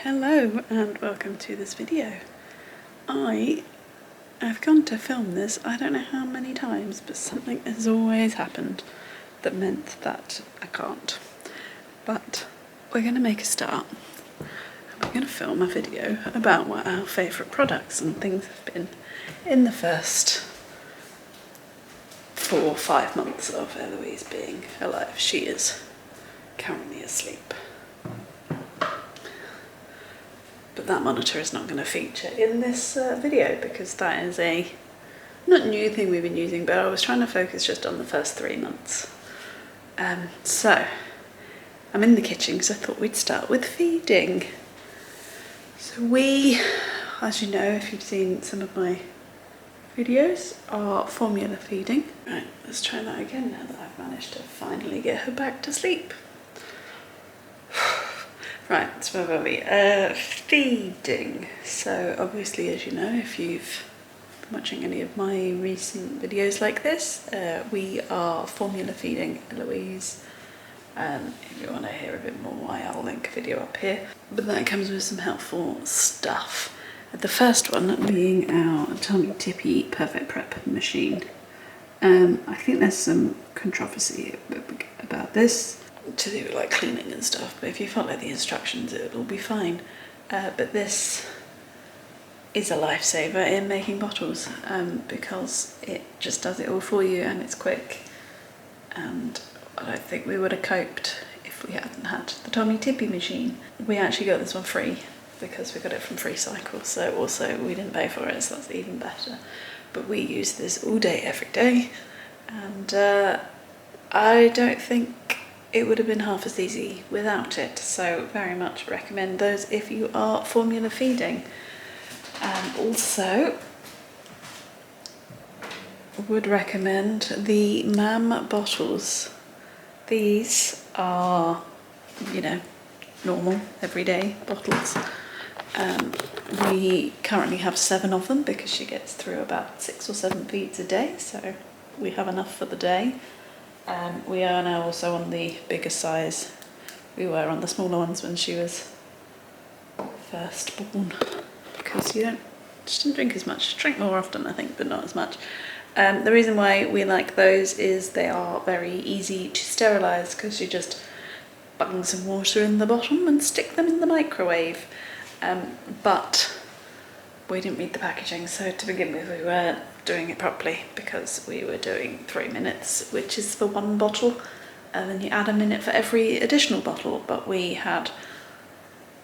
Hello and welcome to this video. I've gone to film this I don't know how many times, but something has always happened that meant that I can't. But we're going to make a start. We're going to film a video about what our favourite products and things have been in the first 4 or 5 months of Eloise being alive. She is currently asleep. But that monitor is not going to feature in this video because that is a not new thing we've been using, but I was trying to focus just on the first 3 months. So I'm in the kitchen because I thought we'd start with feeding. So we, as you know, if you've seen some of my videos, are formula feeding. Right, let's try that again now that I've managed to finally get her back to sleep. Right, so where were we? Feeding. So obviously, as you know, if you've been watching any of my recent videos like this, we are formula feeding Eloise. If you want to hear a bit more why, I'll link a video up here. But that comes with some helpful stuff. The first one being our Tummy Tippy Perfect Prep machine. I think there's some controversy about this, to do with like cleaning and stuff, but if you follow the instructions it'll be fine. But this is a lifesaver in making bottles because it just does it all for you and it's quick, and I don't think we would have coped if we hadn't had the Tummy Tippy machine. We actually got this one free because we got it from Free Cycle, so also we didn't pay for it, so that's even better. But we use this all day every day, and I don't think it would have been half as easy without it, so very much recommend those if you are formula feeding. Also would recommend the MAM bottles. These are, you know, normal everyday bottles. We currently have 7 of them because she gets through about 6 or 7 feeds a day, so we have enough for the day. We are now also on the bigger size. We were on the smaller ones when she was first born, because she didn't drink as much. She drank more often, I think, but not as much. The reason why we like those is they are very easy to sterilise, because you just bung some water in the bottom and stick them in the microwave. But we didn't read the packaging, so to begin with we weren't doing it properly because we were doing 3 minutes, which is for 1 bottle, and then you add a minute for every additional bottle, but we had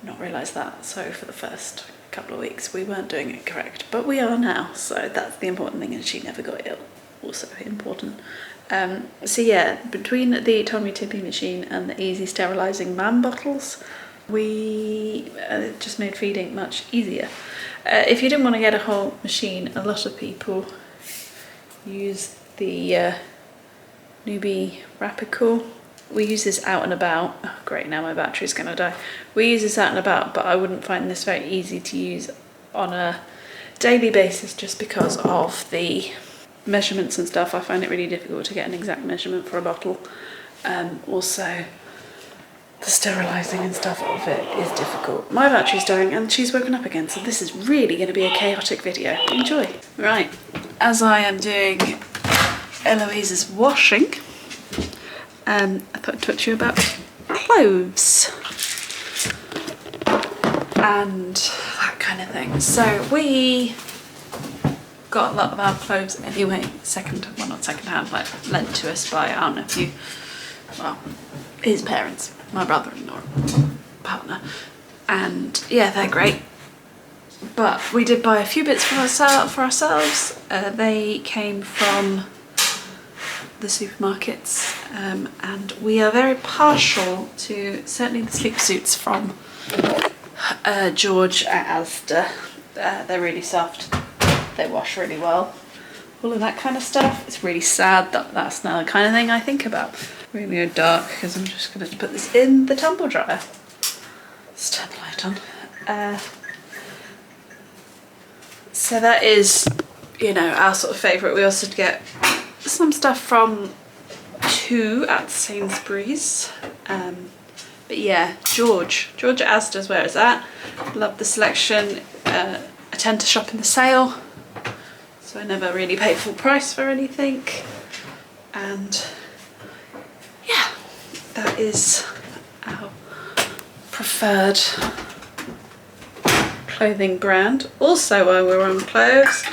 not realised that, so for the first couple of weeks we weren't doing it correct, but we are now, so that's the important thing, and she never got ill, also important. So yeah, between the Tummy Tippy machine and the easy sterilising MAM bottles, we just made feeding much easier. If you didn't want to get a whole machine, a lot of people use the Newbie Rapicore. We use this out and about. Oh, great, now my battery's going to die. We use this out and about, but I wouldn't find this very easy to use on a daily basis just because of the measurements and stuff. I find it really difficult to get an exact measurement for a bottle. Also, the sterilising and stuff of it is difficult. My battery's dying and she's woken up again, so this is really going to be a chaotic video. Enjoy. Right, as I am doing Eloise's washing, I thought I'd talk to you about clothes and that kind of thing. So we got a lot of our clothes anyway, not second hand, like lent to us by our nephew, well, his parents, my brother-in-law, partner, and yeah, they're great. But we did buy a few bits for ourselves. They came from the supermarkets, and we are very partial to certainly the sleep suits from George at Asda. They're really soft, they wash really well, all of that kind of stuff. It's really sad that that's now the kind of thing I think about. Really go dark because I'm just going to put this in the tumble dryer. Let's turn the light on. So that is, you know, our sort of favourite. We also get some stuff from 2 at Sainsbury's. But yeah, George Asda's where it's at. Love the selection. I tend to shop in the sale, so I never really pay full price for anything. And yeah, that is our preferred clothing brand. Also, while we're on clothes,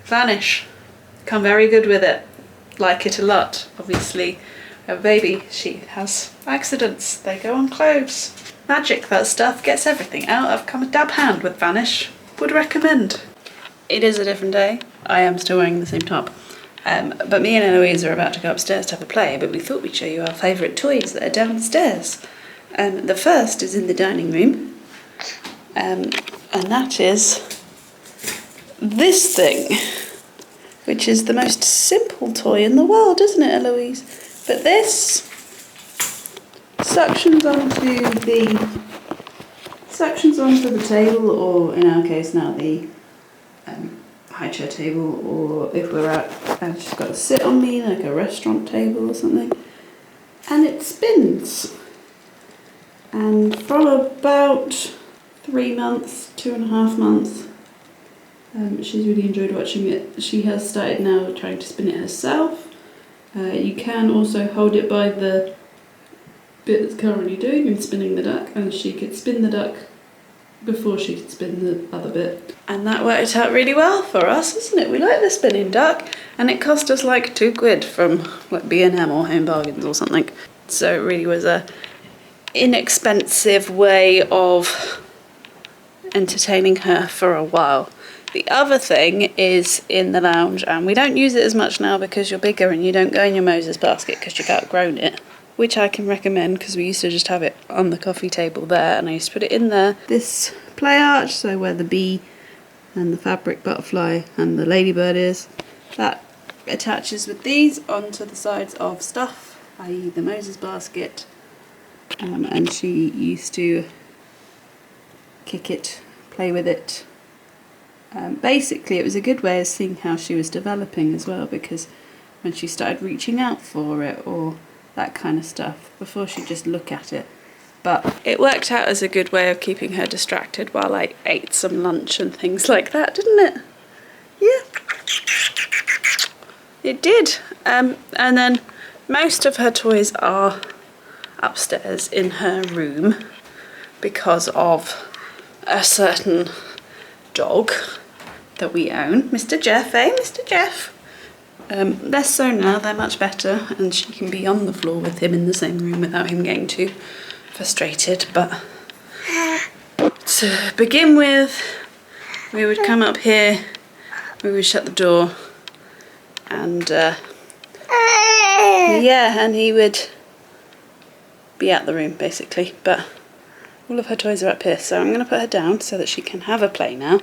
Vanish. Come very good with it. Like it a lot. Obviously, a baby, she has accidents. They go on clothes. Magic, that stuff gets everything out. I've come a dab hand with Vanish. Would recommend. It is a different day. I am still wearing the same top. But me and Eloise are about to go upstairs to have a play, but we thought we'd show you our favourite toys that are downstairs. The first is in the dining room, and that is this thing, which is the most simple toy in the world, isn't it, Eloise? But this suctions onto the table, or in our case now the high chair table, or if we're out and she's got to sit on me like a restaurant table or something, and it spins. And from about 3 months, 2.5 months, she's really enjoyed watching it. She has started now trying to spin it herself. You can also hold it by the bit it's currently doing and spinning the duck, and she could spin the duck before she could spin the other bit. And that worked out really well for us, isn't it? We like the spinning duck, and it cost us like £2 from like B&M or Home Bargains or something. So it really was a inexpensive way of entertaining her for a while. The other thing is in the lounge, and we don't use it as much now because you're bigger and you don't go in your Moses basket because you've outgrown it, which I can recommend because we used to just have it on the coffee table there, and I used to put it in there. This play arch, so where the bee and the fabric butterfly and the ladybird is, that attaches with these onto the sides of stuff, i.e. the Moses basket, and she used to kick it, play with it. Basically it was a good way of seeing how she was developing as well, because when she started reaching out for it or that kind of stuff, before she'd just look at it. But it worked out as a good way of keeping her distracted while I ate some lunch and things like that, didn't it? Yeah, it did. And then most of her toys are upstairs in her room because of a certain dog that we own, Mr. Jeff, Mr. Jeff. Less so now, they're much better, and she can be on the floor with him in the same room without him getting too frustrated. But to begin with, we would come up here, we would shut the door, and yeah, and he would be out the room basically. But all of her toys are up here, so I'm going to put her down so that she can have a play now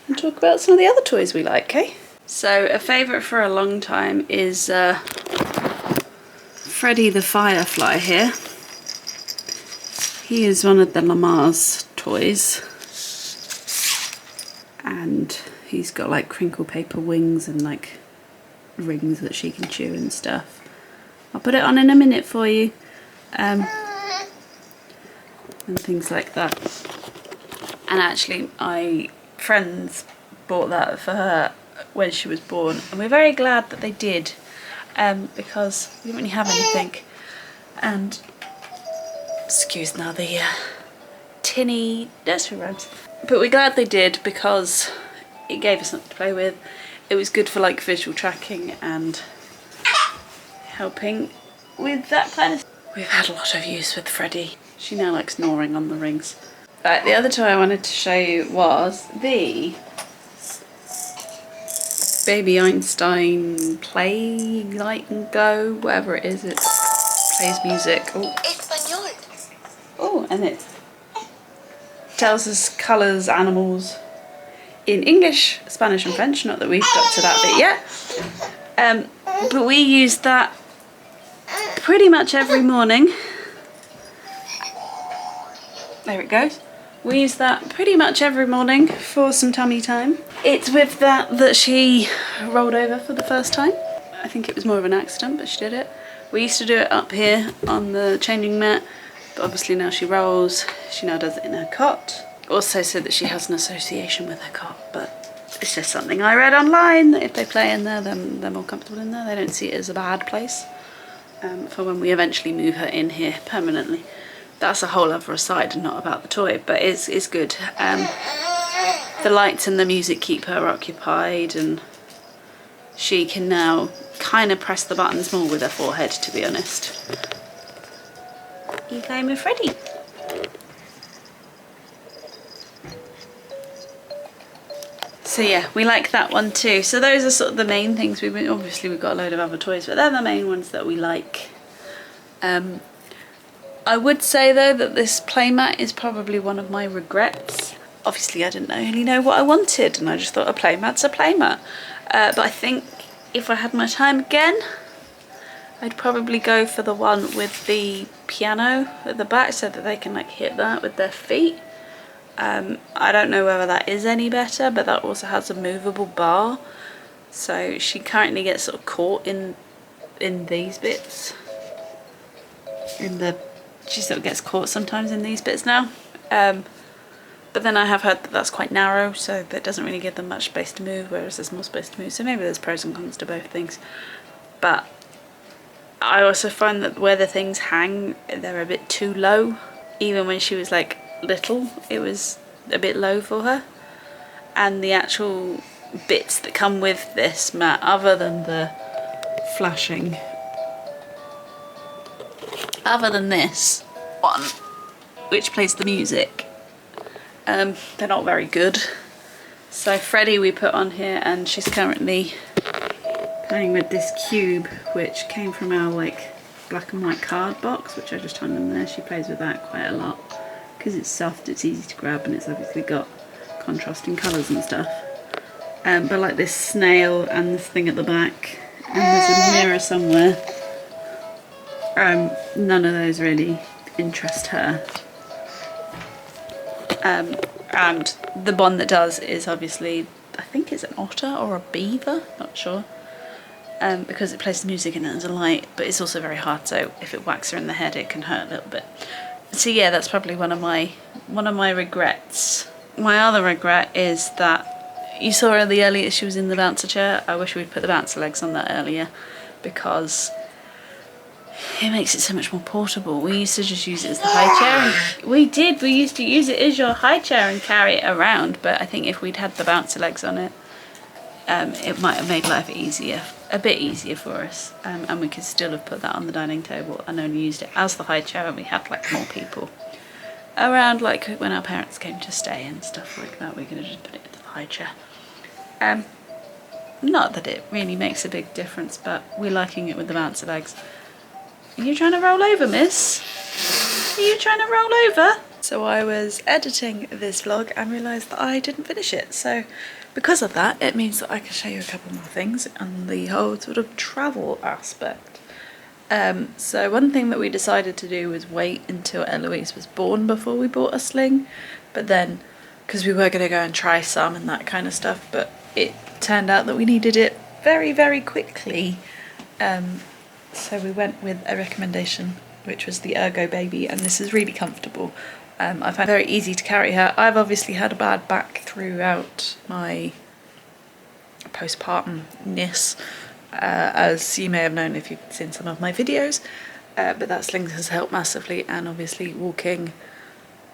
and talk about some of the other toys we like, okay? So a favourite for a long time is Freddy the Firefly here. He is one of the Lamar's toys, and he's got like crinkle paper wings and like rings that she can chew and stuff. I'll put it on in a minute for you. And things like that. And actually my friends bought that for her when she was born, and we're very glad that they did, because we didn't really have anything. And excuse now the tinny nursery rhymes, but we're glad they did because it gave us something to play with. It was good for like visual tracking and helping with that kind of. We've had a lot of use with Freddie. She now likes gnawing on the rings. Right, the other toy I wanted to show you was the Baby Einstein Play, Light and Go, whatever it is. It plays music. Oh, and it tells us colours, animals in English, Spanish and French. Not that we've got to that bit yet. But we use that pretty much every morning. There it goes. We use that pretty much every morning for some tummy time. It's with that she rolled over for the first time. I think it was more of an accident, but she did it. We used to do it up here on the changing mat, but obviously now she rolls. She now does it in her cot. Also said that she has an association with her cot, but it's just something I read online, that if they play in there, then they're more comfortable in there. They don't see it as a bad place for when we eventually move her in here permanently. That's a whole other aside and not about the toy, but it's good. The lights and the music keep her occupied, and she can now kind of press the buttons more with her forehead, to be honest. You playing with Freddie? So yeah, we like that one too. So those are sort of the main things. Obviously we've got a load of other toys, but they're the main ones that we like. I would say though that this playmat is probably one of my regrets. Obviously I didn't really know what I wanted, and I just thought a playmat's a playmat. But I think if I had my time again, I'd probably go for the one with the piano at the back so that they can like hit that with their feet. I don't know whether that is any better, but that also has a movable bar. So she currently gets sort of caught in these bits. She sort of gets caught sometimes in these bits now. But then I have heard that that's quite narrow, so that doesn't really give them much space to move, whereas there's more space to move. So maybe there's pros and cons to both things. But I also find that where the things hang, they're a bit too low. Even when she was like little, it was a bit low for her. And the actual bits that come with this mat, other than the flashing, other than this one, which plays the music, they're not very good. So Freddie we put on here, and she's currently playing with this cube, which came from our like black and white card box, which I just hung in there. She plays with that quite a lot because it's soft, it's easy to grab, and it's obviously got contrasting colours and stuff. But like this snail and this thing at the back, and there's a mirror somewhere. None of those really interest her. And the one that does is obviously, I think it's an otter or a beaver, not sure. Because it plays the music and there's a light, but it's also very hard, so if it whacks her in the head it can hurt a little bit. So yeah, that's probably one of my regrets. My other regret is that you saw her the earlier she was in the bouncer chair. I wish we'd put the bouncer legs on that earlier, because it makes it so much more portable. We used to just use it as the high chair. We used to use it as your high chair and carry it around, but I think if we'd had the bouncer legs on it, it might have made life easier, a bit easier for us, and we could still have put that on the dining table and only used it as the high chair when we had like more people around, like when our parents came to stay and stuff like that. We could have just put it into the high chair. Not that it really makes a big difference, but we're liking it with the bouncer legs. Are you trying to roll over, miss? Are you trying to roll over? So I was editing this vlog and realised that I didn't finish it. So because of that, it means that I can show you a couple more things on the whole sort of travel aspect. So one thing that we decided to do was wait until Eloise was born before we bought a sling. But then, because we were going to go and try some and that kind of stuff, but it turned out that we needed it very, very quickly. So we went with a recommendation, which was the Ergo Baby, and this is really comfortable. I find it very easy to carry her. I've obviously had a bad back throughout my postpartum-ness, as you may have known if you've seen some of my videos, but that sling has helped massively, and obviously walking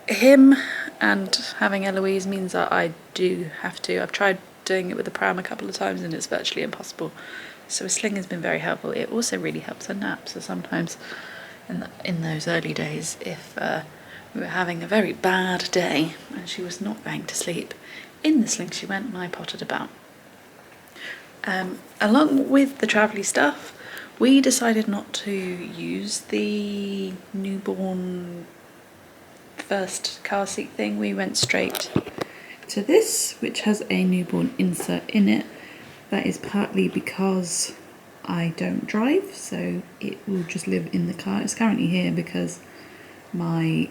him and having Eloise means that I do have to. I've tried doing it with the pram a couple of times and it's virtually impossible. So a sling has been very helpful. It also really helps her nap. So sometimes in those early days, if we were having a very bad day and she was not going to sleep, in the sling she went and I potted about. Along with the travelly stuff, we decided not to use the newborn first car seat thing. We went straight to this, which has a newborn insert in it. That is partly because I don't drive, so it will just live in the car. It's currently here because my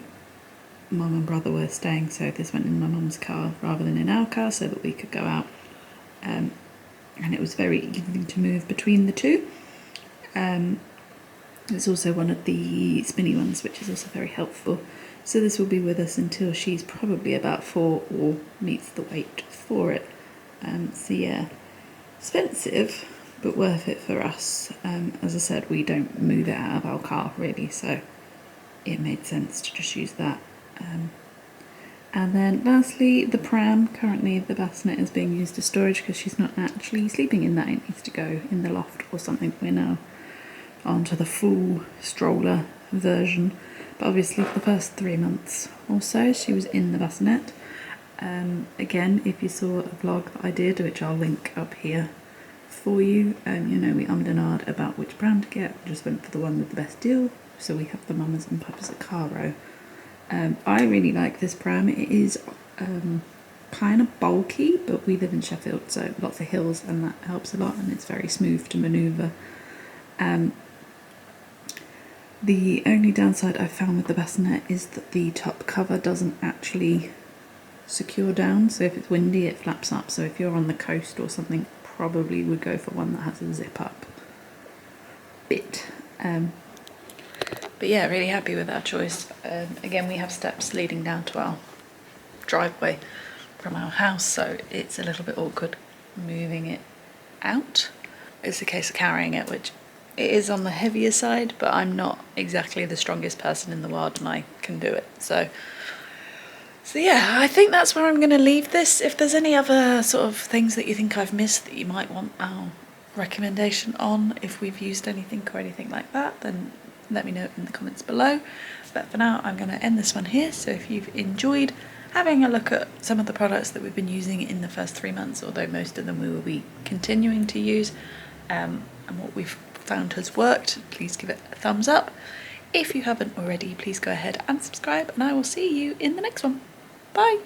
mum and brother were staying, so this went in my mum's car rather than in our car so that we could go out. And it was very easy to move between the two. It's also one of the spinny ones, which is also very helpful. So this will be with us until she's probably about 4 or meets the weight for it. So yeah, expensive, but worth it for us. As I said, we don't move it out of our car really, so it made sense to just use that. And then lastly, the pram. Currently the bassinet is being used as storage because she's not actually sleeping in that. It needs to go in the loft or something. We're now onto the full stroller version. But obviously for the first 3 months or so she was in the bassinet. Again, if you saw a vlog that I did, which I'll link up here for you, you know, we ummed and ahed about which pram to get. We just went for the one with the best deal. So we have the Mamas and Papas at Caro. I really like this pram. It is kind of bulky, but we live in Sheffield, so lots of hills, and that helps a lot, and it's very smooth to manoeuvre. The only downside I've found with the bassinet is that the top cover doesn't actually secure down, so if it's windy it flaps up, so if you're on the coast or something, probably would go for one that has a zip up bit. But yeah, really happy with our choice. Again, we have steps leading down to our driveway from our house, so it's a little bit awkward moving it out. It's a case of carrying it, which it is on the heavier side, but I'm not exactly the strongest person in the world and I can do it. So yeah, I think that's where I'm going to leave this. If there's any other sort of things that you think I've missed that you might want our recommendation on, if we've used anything or anything like that, then let me know in the comments below. But for now, I'm going to end this one here. So if you've enjoyed having a look at some of the products that we've been using in the first 3 months, although most of them we will be continuing to use, and what we've found has worked, please give it a thumbs up. If you haven't already, please go ahead and subscribe, and I will see you in the next one. Bye!